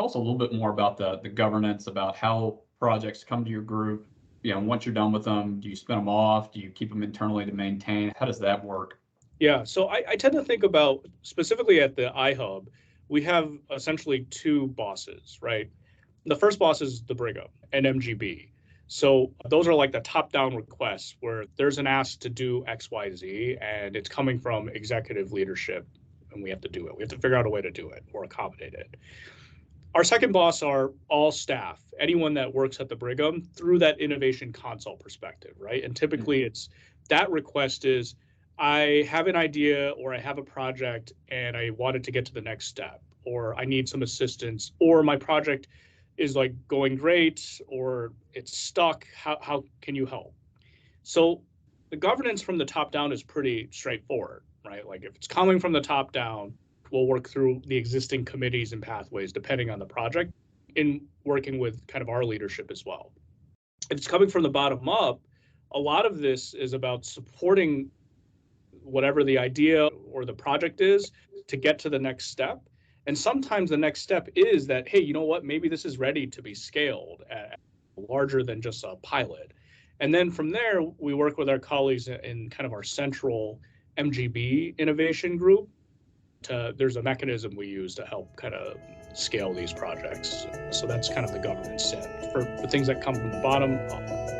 tell us a little bit more about the governance, about how projects come to your group. Once you're done with them, do you spin them off? Do you keep them internally to maintain? How does that work? Yeah, so I tend to think about specifically at the iHub, we have essentially two bosses, right? The first boss is the Brigham and MGB. So those are like the top-down requests where there's an ask to do X, Y, Z, and it's coming from executive leadership, and we have to do it. We have to figure out a way to do it or accommodate it. Our second boss are all staff, anyone that works at the Brigham through that innovation consult perspective, right? And typically it's that request is, I have an idea or I have a project and I wanted to get to the next step, or I need some assistance, or my project is like going great or it's stuck. How can you help? So the governance from the top down is pretty straightforward, right? Like if it's coming from the top down, we'll work through the existing committees and pathways depending on the project in working with kind of our leadership as well. If it's coming from the bottom up, a lot of this is about supporting whatever the idea or the project is to get to the next step. And sometimes the next step is that, hey, you know what, maybe this is ready to be scaled larger than just a pilot. And then from there, we work with our colleagues in kind of our central MGB innovation group. There's a mechanism we use to help kind of scale these projects. So that's kind of the governance set for things that come from the bottom up.